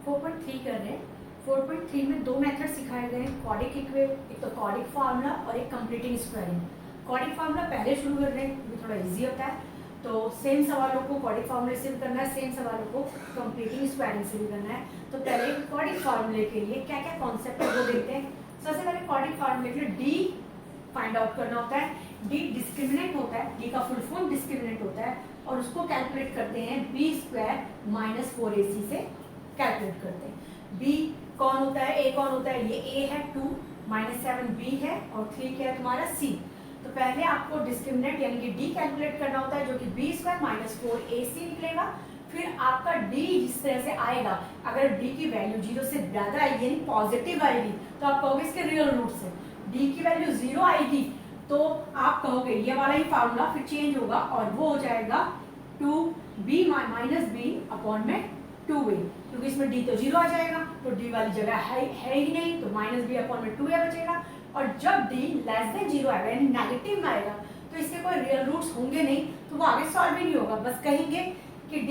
4.3 कर रहे हैं। 4.3 में दो मेथड सिखाए गए हैं, कॉडिक इक्वेट, एक तो कॉडिक फार्मूला और एक कंप्लीटिंग स्क्वायरिंग। कॉडिक फार्मूला पहले शुरू कर रहे हैं क्योंकि थोड़ा इजी होता है, तो सेम सवालों को कॉडिक फार्मूले से भी करना है, सेम सवालों को कंप्लीटिंग स्क्वायरिंग से भी करना है। तो पहले कॉडिक फार्मूले के लिए क्या क्या कॉन्सेप्ट है वो देखते हैं। सबसे पहले कॉडिक फार्मूले के लिए डी फाइंड आउट करना होता है। डी डिस्क्रिमिनेंट होता है, डी का फुल फॉर्म डिस्क्रिमिनेंट होता है और उसको कैलकुलेट करते हैं बी स्क्वायर माइनस 4ac से कैलकुलेट करते हैं। बी कौन होता है, ए कौन होता है, ये ए है 2 माइनस 7 बी है और 3 क्या है तुम्हारा सी। तो पहले आपको डिस्क्रिमिनेंट यानी कि डी कैलकुलेट करना होता है जो कि बी स्क्वायर माइनस 4ac निकलेगा। फिर आपका डी जिस तरह से आएगा, अगर डी की वैल्यू 0 से ज्यादा आएगी यानी पॉजिटिव आएगी तो आप कहोगे इसके रियल रूट्स है। डी की वैल्यू 0 आएगी तो आप कहोगे ये वाला ही फार्मूला फिर चेंज होगा और वो हो जाएगा 2b माइनस बी अपॉन में 2a, क्योंकि इसमें d तो 0 आ जाएगा तो d वाली जगह है ही नहीं, तो माइनस बी अपॉन में 2a बचेगा। और जब d लेस देन 0 आएगा यानी नेगेटिव में आएगा तो इसके कोई रियल रूट्स होंगे नहीं, तो वो आगे सॉल्व ही नहीं होगा। बस कहेंगे कि d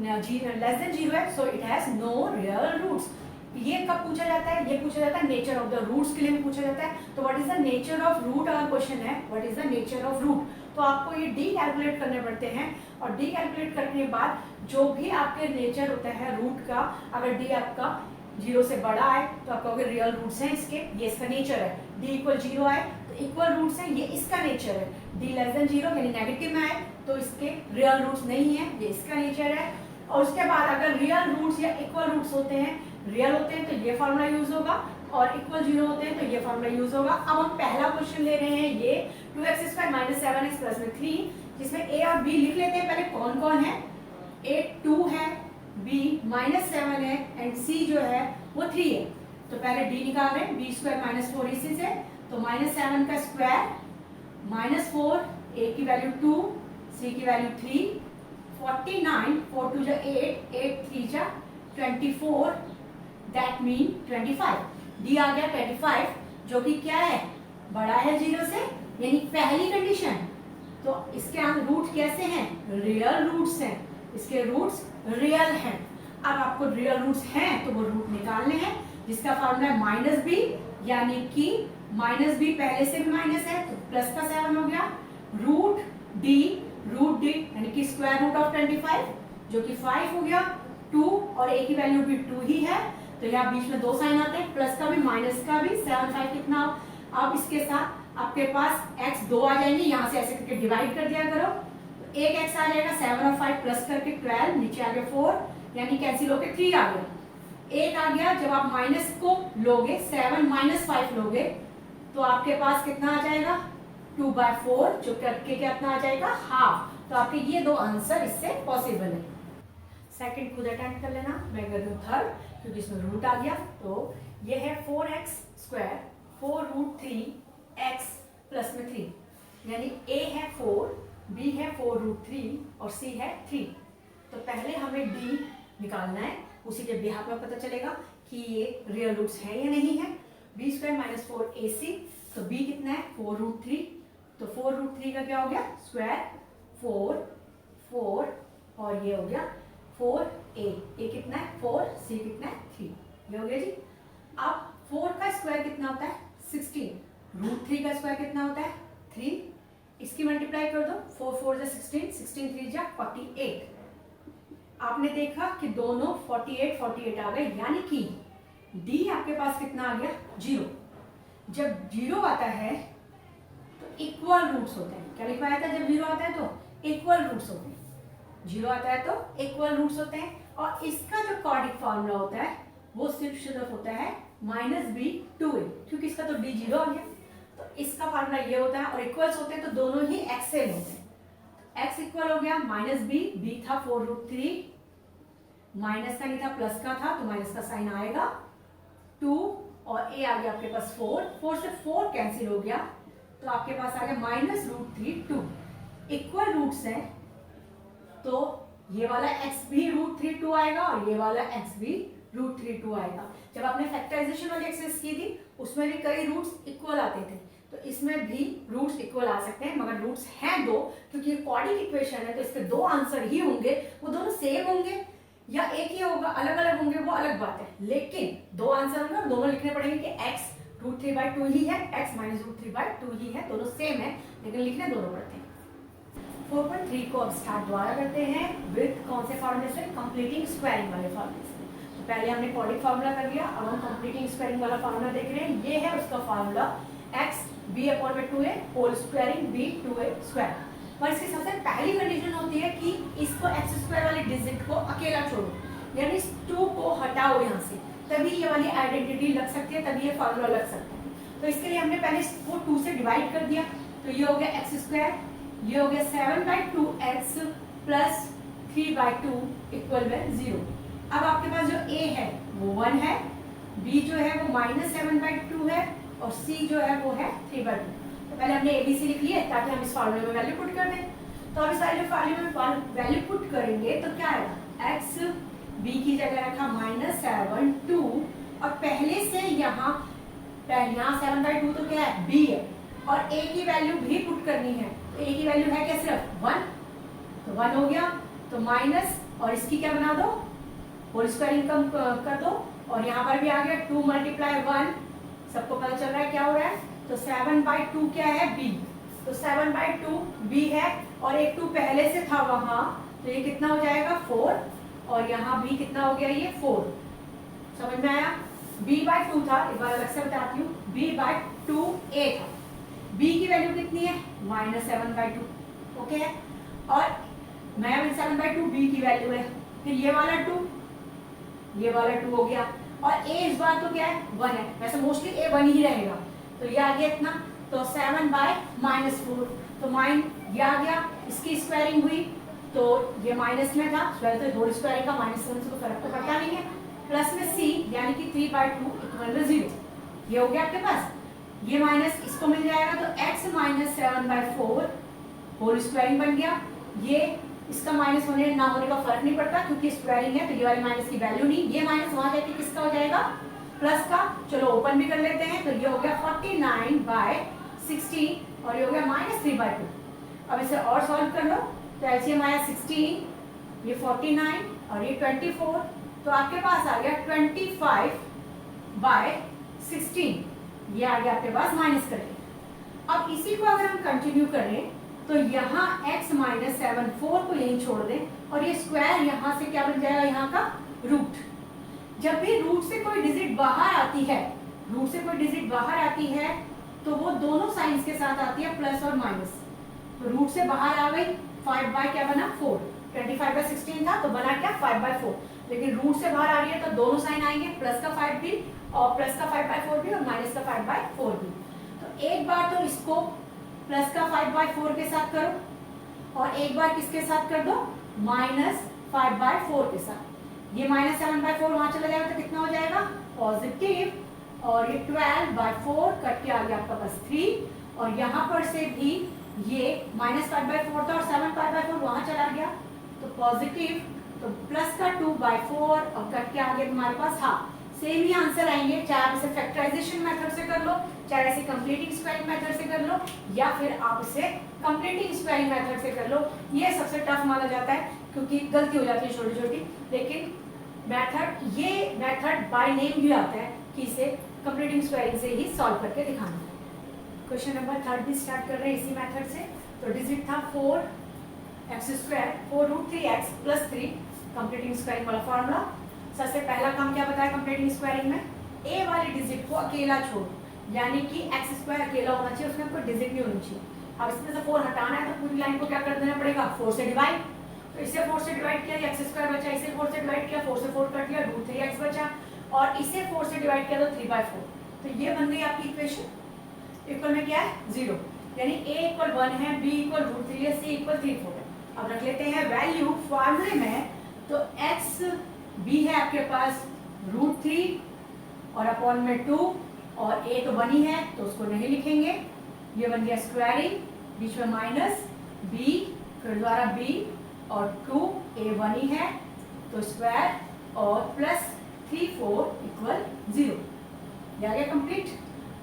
लेस देन 0 है so it has no real roots. ये कब पूछा जाता है, ये पूछा जाता है नेचर ऑफ द रूट्स के लिए भी पूछा जाता है। तो what is the nature of root, अगर क्वेश्चन है what is the nature of root, तो आपको ये डी कैलकुलेट करने पड़ते हैं। और डी कैलकुलेट करने के बाद जो भी आपके नेचर होता है रूट का, अगर डी आपका 0 से बड़ा है तो आप कहोगे रियल रूट्स हैं इसके, ये इसका नेचर है। डी इक्वल 0 आए तो इक्वल रूट्स हैं, ये इसका नेचर है। डी लेस देन 0 यानी नेगेटिव में आए तो इसके रियल रूट्स नहीं है, ये इसका नेचर है। और उसके बाद अगर रियल रूट्स या इक्वल रूट्स होते हैं, रियल होते हैं तो ये फार्मूला यूज होगा और इक्वल 0 होते हैं तो ये फार्मूला यूज होगा। अब हम पहला क्वेश्चन ले रहे हैं ये 2x² माइनस 7x प्लस में 3, जिसमें a और b लिख लेते हैं पहले कौन कौन है। a 2 है, b माइनस 7 है एंड c जो है वो 3 है। तो पहले d निकाल रहे हैं b स्क्वायर माइनस 4ac से, तो माइनस 7 का स्क्वायर माइनस 4, a की वैल्यू 2, c की वैल्यू 3, 49, 4 2 जा 8, 8 3 जा 24, दैट मीन 25। डी आ गया 25 जो कि क्या है, बड़ा है 0 से यानी पहली कंडीशन। तो इसके रूट कैसे हैं, रियल रूट्स हैं, इसके रूट्स रियल हैं। अब आपको रियल रूट्स हैं तो वो रूट निकालने हैं, जिसका फार्मूला है माइनस बी, यानी कि माइनस बी पहले से भी माइनस है तो प्लस का 7 हो गया, रूट डी यानी कि स्क्वायर रूट ऑफ 25 जो कि 5 हो गया, 2 और a की वैल्यू भी 2 ही है तो यहाँ बीच में दो साइन आते हैं, प्लस का भी माइनस का भी, 7 5 कितना। अब इसके साथ आपके पास x 2 आ जाएंगे, यहाँ से ऐसे करके डिवाइड कर दिया करो, तो एक x आ जाएगा, 7 और 5 प्लस करके 12, नीचे आ गया 4 यानी कैंसिल होके 3 आ गया। एक आ गया, जब आप माइनस को लोगे 7 माइनस 5 लोगे तो आपके पास कितना आ जाएगा 2/4 जो करके कितना आ जाएगा हाफ। तो आपके ये दो आंसर इससे पॉसिबल है। सेकंड खुद अटेम्प्ट कर लेना, मैं कर दूं थर्ड क्योंकि इसमें रूट आ गया। तो ये है 4x square 4 root 3x plus में 3, यानी a है 4, b है 4 रूट 3 और c है 3। तो पहले हमें d निकालना है, उसी के बिहाफ में पता चलेगा कि ये रियल रूट्स है या नहीं है। b स्क्वायर माइनस 4ac, तो b कितना है 4 रूट 3, तो 4 रूट 3 का क्या हो गया स्क्वायर 4 और ये हो गया 4a, a कितना है 4, c कितना है 3, ये हो गया जी। अब 4 का स्क्वायर कितना होता है 16, रूट 3 का स्क्वायर कितना होता है 3, इसकी मल्टीप्लाई कर दो, 4 4 जा 16, 16 3 जा 48। आपने देखा कि दोनों 48 आ गए, यानी कि d आपके पास कितना आ गया 0। जब 0 आता है तो इक्वल रूट्स होते हैं। क्या लिखवाया था, जब 0 आता है तो इक्वल रूट्स होते हैं, 0 आता है तो इक्वल रूट्स होते हैं। और इसका जो कॉर्डिक फार्मूला होता है वो सिर्फ होता है माइनस बी 2a, क्योंकि इसका तो d 0 आ गया, तो इसका फार्मूला ये होता है। और इक्वल्स होते हैं तो दोनों ही x सेम होते हैं। x इक्वल हो गया माइनस b था 4 रूट 3, माइनस का नहीं था प्लस का था तो माइनस का साइन आएगा, 2 और a आ गया आपके पास 4 से 4 कैंसिल हो गया तो आपके पास आ गया माइनस रूट 3 2। इक्वल रूट्स हैं तो ये वाला x भी रूट 3 2 आएगा और ये वाला x भी रूट 3 2 आएगा। जब आपने फैक्टराइजेशन वाली एक्सरसाइज की थी उसमें भी कई रूट्स इक्वल आते थे, तो इसमें भी रूट्स इक्वल आ सकते हैं, मगर रूट्स हैं दो, क्योंकि ये क्वाड्रेटिक इक्वेशन है तो इसके दो आंसर ही होंगे, वो दोनों सेम होंगे या एक ही होगा, अलग अलग होंगे वो अलग बात है, लेकिन दो आंसर होंगे और दोनों लिखने पड़ेंगे कि x √3/2 ही है, x -√3/2 ही है, दोनों सेम है लेकिन लिखने दोनों पड़ते हैं। 4.3 को अब स्टार्ट दोबारा करते हैं विद कौन से फॉर्मूले से, कंप्लीटिंग स्क्वायरिंग वाले फॉर्मूले से। तो पहले हमने क्वाड्रिक फार्मूला कर लिया, अब हम कंप्लीटिंग स्क्वायरिंग वाला फार्मूला देख रहे हैं। ये है उसका formula x b/2a whole squaring b 2a square. और इसकी सबसे पहली कंडीशन होती है कि इसको एक्स स्क्वायर वाले डिजिट को अकेला छोड़ो, यानी इस 2 को हटाओ यहाँ से, तभी ये वाली आइडेंटिटी लग सकती है, तभी ये फार्मूला लग सकता है। तो इसके लिए हमने पहले इसको 2 से डिवाइड कर दिया, तो ये हो गया एक्स स्क्वायर, ये हो गया 7/2x प्लस 3/2 इक्वल में 0। अब आपके पास जो a है वो 1 है, b जो है वो -7/2 है और c जो है वो है 3/2। तो पहले हमने ABC लिख लिया ताकि हम इस फार्मूले में वैल्यू पुट कर दें। तो अब इस वाले फार्मूले में वैल्यू पुट करेंगे तो क्या आएगा, x b की जगह रखा -7/2 और पहले से यहाँ 7/2 तो क्या है b है और a की वैल्यू भी पुट करनी है। तो a की वैल्यू है क्या, सिर्फ 1, तो 1 हो गया, तो माइनस और इसकी क्या बना दो, होल स्क्वायरिंग कम कर दो और यहाँ पर भी आ गया 2 × 1, सबको पता चल रहा है क्या हो रहा है। तो 7/2 क्या है b, तो 7/2 b है और एक 2 पहले से था वहां, तो ये कितना हो जाएगा 4 और यहाँ b कितना हो गया, ये 4। समझ में आया, b/2 था, एक बार अलग से बताती हूँ, b/2a था, b की वैल्यू कितनी है -7/2, ओके है, और -7/2 b की वैल्यू है, फिर ये वाला 2, ये वाला 2 हो गया और a इस बार तो क्या है 1 है, वैसे मोस्टली a 1 ही रहेगा, तो ये आ गया इतना, तो 7/-4, तो ये आ गया, इसकी स्क्वायरिंग हुई तो ये माइनस में था, तो होल स्क्वायरिंग का -7 से तो फर्क तो पड़ता नहीं है, प्लस में c यानी कि 3/2 इक्वल टू 0, ये हो गया आपके पास, ये माइनस इसको मिल जाएगा तो x -7/4 होल स्क्वायरिंग बन गया। ये इसका माइनस होने ना होने का फर्क नहीं पड़ता क्योंकि स्क्वायरिंग है, तो ये वाले माइनस की वैल्यू नहीं, ये माइनस वहां जाके किसका हो जाएगा, प्लस का। चलो ओपन भी कर लेते हैं, तो ये हो गया 49/16 और ये हो गया -3/2। अब इसे और सॉल्व कर लो, तो एलसीएम आया 16, ये 49 और ये 24, तो आपके पास आ गया 25/16, ये आ गया आपके पास माइनस करके। अब इसी को अगर हम कंटिन्यू करें तो यहाँ x -7/4 को यहीं छोड़ दें और ये स्क्वायर यहाँ से क्या बन जाएगा, यहाँ का रूट। जब भी रूट से कोई डिजिट बाहर आती है, रूट से कोई डिजिट बाहर आती है तो वो दोनों साइंस के साथ आती है, प्लस और माइनस। तो रूट से बाहर आ गई 5 क्या बना 4, 25/16 था तो बना क्या 5/4, लेकिन रूट से बाहर आ रही है तो दोनों साइन आएंगे, प्लस का 5 भी और प्लस का 5/4 भी और माइनस का 5/4 भी। तो एक बार तो इसको प्लस का 5/4 के साथ करो और एक बार किसके साथ कर दो, -5/4 के साथ। ये -7/4 वहां चला जाएगा तो कितना हो जाएगा पॉजिटिव, और ये 12/4 कट के आ गया आपका पास 3, और यहाँ पर से भी ये -5/4 था और 7/4 वहां चला गया तो पॉजिटिव, तो प्लस का 2/4 और कट के आ गया तुम्हारे पास हाफ। सेम ही आंसर आएंगे, चाहे आप इसे फैक्टराइजेशन मेथड से कर लो, चाहे इसे कंप्लीटिंग स्क्वायरिंग मेथड से कर लो, या फिर आप इसे कंप्लीटिंग स्क्वायरिंग मेथड से कर लो। ये सबसे टफ माना जाता है क्योंकि गलती हो जाती है छोटी छोटी, लेकिन ये मेथड बाय नेम भी आता है कि इसे कंप्लीटिंग स्क्वायरिंग से ही सॉल्व करके दिखाना है। क्वेश्चन नंबर 3 भी स्टार्ट कर रहे हैं इसी मेथड से। तो डिजिट था 4x², 4√3x + 3, कंप्लीटिंग स्क्वायरिंग वाला फॉर्मूला। सबसे पहला काम क्या बताया कंप्लीटिंग स्क्वायरिंग में, a वाले डिजिट को अकेला छोड़ो, यानी कि x² अकेला होना चाहिए, उसमें कोई डिजिट नहीं होनी चाहिए। अब इसमें से 4 हटाना है तो पूरी लाइन को क्या कर देना पड़ेगा, 4 से डिवाइड। तो इसे 4 से डिवाइड किया, x² बचा, इसे 4 से डिवाइड किया, 4 से 4 कट लिया, √3x बचा, और इसे 4 से डिवाइड किया तो 3/4। तो ये बन गई आपकी इक्वेशन। इक्वल में क्या है 0, यानी a = 1 है, b = √3 है, c = 3/4 है। अब रख लेते हैं वैल्यू फॉर्मूले में, तो x b है आपके पास √3 और अपॉन में 2, और a तो 1 ही है तो उसको नहीं लिखेंगे, ये बन गया स्क्वायरिंग, बीच में माइनस b, फिर द्वारा b और 2, a 1 ही है तो स्क्वायर और प्लस 3/4 = 0। ये आ गया कंप्लीट।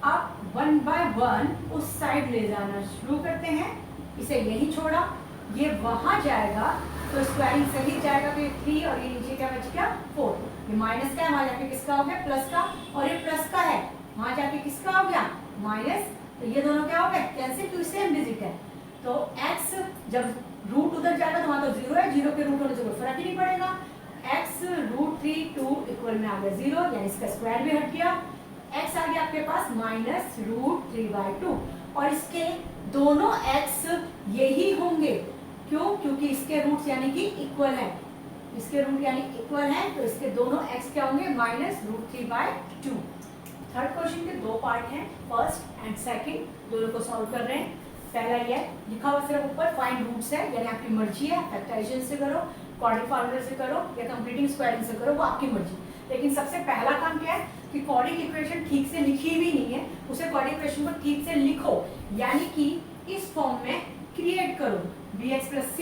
अब 1/1 उस साइड ले जाना शुरू करते हैं, इसे यही छोड़ा ये वहां जाएगा तो स्क्वायरिंग सही जाएगा, तो ये 3 और ये नीचे क्या बच गया 4। ये माइनस का है, वहां जाके किसका हो गया प्लस का, और ये प्लस का है वहां जाके किसका हो गया माइनस, तो ये दोनों क्या हो गए कैंसिल, टू सेम डिजिट है। तो x जब रूट उधर जाएगा तो वहां तो 0 है, 0 के रूट होने से कोई फर्क ही नहीं पड़ेगा। x √3 2 इक्वल में आ गया 0, यानी इसका स्क्वायर भी हट गया। x आ गया आपके पास -√3/2, और इसके दोनों x यही होंगे, क्यों, क्योंकि इसके रूट्स यानी कि इक्वल है, इसके रूट यानी इक्वल है, तो इसके दोनों x क्या होंगे -√3/2। थर्ड क्वेश्चन के दो पार्ट हैं, फर्स्ट एंड सेकंड, दोनों को सॉल्व कर रहे हैं। पहला ये लिखा हुआ सिर्फ ऊपर फाइंड रूट्स है, यानी आपकी मर्जी है, फैक्टराइजेशन से करो, क्वाड्रेटिक फार्मूला से करो या कंप्लीटिंग स्क्वायरिंग से करो, वो आपकी मर्जी। लेकिन सबसे पहला काम क्या है कि क्वाड्रेटिक इक्वेशन ठीक से लिखी भी नहीं है, उसे क्वाड्रेटिक इक्वेशन को ठीक से लिखो, यानी कि इस फॉर्म में क्रिएट करो, bx + c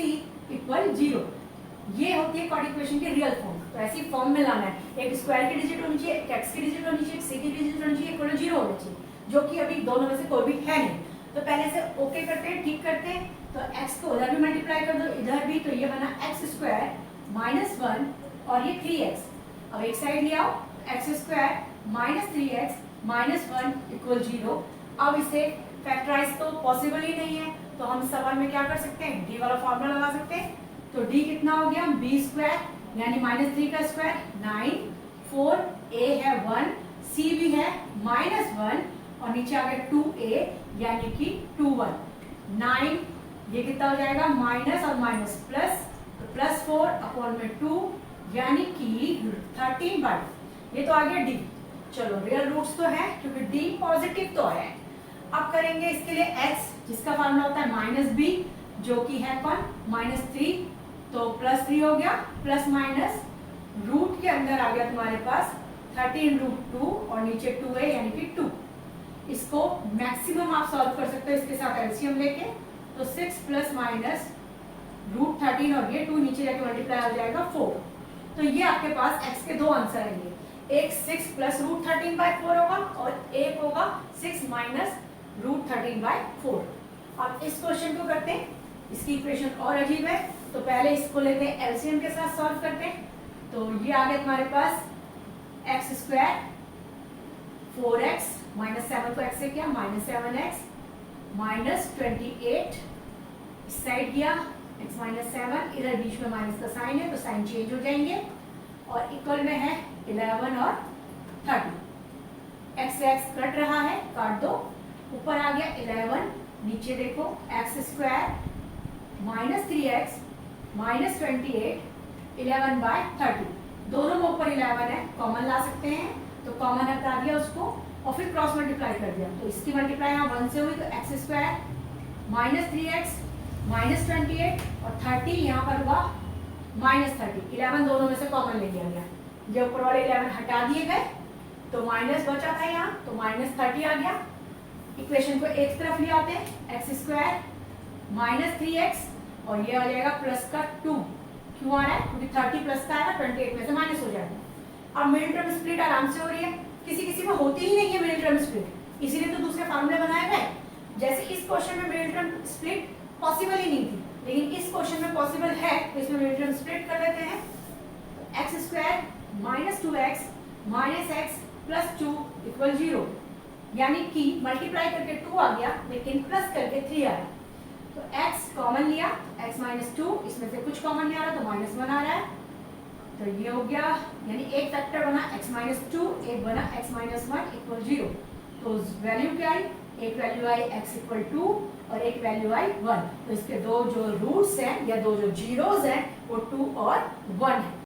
= 0। ये होती है क्वाड्रेटिक इक्वेशन की रियल फॉर्म। तो ऐसी फॉर्म में लाना है, एक स्क्वायर की डिजिट होनी चाहिए, एक x की डिजिट होनी चाहिए, एक c की डिजिट होनी चाहिए, इक्वल 0 होना चाहिए, जो कि अभी दोनों में से कोई भी है नहीं। तो पहले से ओके करते हैं, ठीक करते हैं। तो x को उधर भी मल्टीप्लाई कर दो, इधर भी, तो ये बना x² -1 और ये 3x। अब एक साइड ले आओ, x² -3x -1 = 0। अब इसे फैक्टराइज तो पॉसिबल ही नहीं है, तो हम सवाल में क्या कर सकते हैं, d वाला फॉर्मूला लगा सकते हैं। तो d कितना हो गया b² यानी -3 का स्क्वायर 9, 4 a है 1, c भी है -1 और नीचे आ गया 2a यानी कि 2 1 9, ये कितना हो जाएगा माइनस और माइनस प्लस, तो +4/2 यानी कि 13/, ये तो आ गया d। चलो रियल रूट्स तो है क्योंकि d पॉजिटिव तो है। अब करेंगे इसके लिए x, जिसका फार्मूला होता है -b, जो कि है कौन -3, तो +3 हो गया, प्लस माइनस रूट के अंदर आ गया तुम्हारे पास 13√2 और नीचे 2a यानी कि 2। इसको मैक्सिमम आप सॉल्व कर सकते हो इसके साथ एलसीएम लेके, तो 6 प्लस माइनस √13 और ये 2 नीचे जाके मल्टीप्लाई हो जाएगा 4। तो ये आपके पास x के दो आंसर आएंगे, एक 6 प्लस √13/4 होगा और एक होगा 6 माइनस √13/4। अब इस क्वेश्चन को करते हैं, इसकी इक्वेशन और अजीब है, तो पहले इसको लेते हैं एलसीएम के साथ सॉल्व करते हैं। तो ये आ गया तुम्हारे पास x² 4x -7 को x से किया -7x -28, इस साइड किया x -7, इधर बीच में माइनस का साइन है तो साइन चेंज हो जाएंगे, और इक्वल में है 11 और 30। x से x कट रहा है, काट दो, ऊपर आ गया 11, नीचे देखो x² -3x -28 11/30, दोनों में ऊपर 11 है, कॉमन ला सकते हैं, तो कॉमन हटा दिया उसको और फिर क्रॉस मल्टीप्लाई कर दिया, तो इसकी मल्टीप्लाई यहाँ 1 से हुई, तो x² -3x -28 और 30 यहाँ पर हुआ -30, 11 दोनों में से कॉमन ले लिया गया, ये ऊपर वाले 11 हटा दिए गए, तो माइनस बचा था यहाँ, तो -30 आ गया। इक्वेशन को एक तरफ ले आते हैं, x² -3x और ये आ जाएगा प्लस का 2, क्यों आ रहा है क्योंकि 30 प्लस का है, 28 में से माइनस हो जाएगा। अब मिडिल टर्म स्प्लिट आराम से हो रही है, किसी किसी में होती ही नहीं है मिडिल टर्म स्प्लिट, इसीलिए तो दूसरे फार्मूले बनाए गए। जैसे इस क्वेश्चन में मिडिल टर्म स्प्लिट पॉसिबल ही नहीं थी, लेकिन इस क्वेश्चन में पॉसिबल है, तो इसमें मिडिल टर्म स्प्लिट कर लेते हैं। x² -2x -x + 2 = 0, यानी कि मल्टीप्लाई करके 2 आ गया लेकिन प्लस करके 3 आया, तो x कॉमन लिया, x -2, इसमें से कुछ कॉमन नहीं आ रहा तो -1 आ रहा है, तो ये हो गया, यानी एक फैक्टर बना x -2, एक बना x -1 = 0। तो वैल्यू क्या आई, एक वैल्यू आई x = 2 और एक वैल्यू आई 1, तो इसके दो जो रूट्स हैं या दो जो जीरोस हैं वो 2 और 1 है।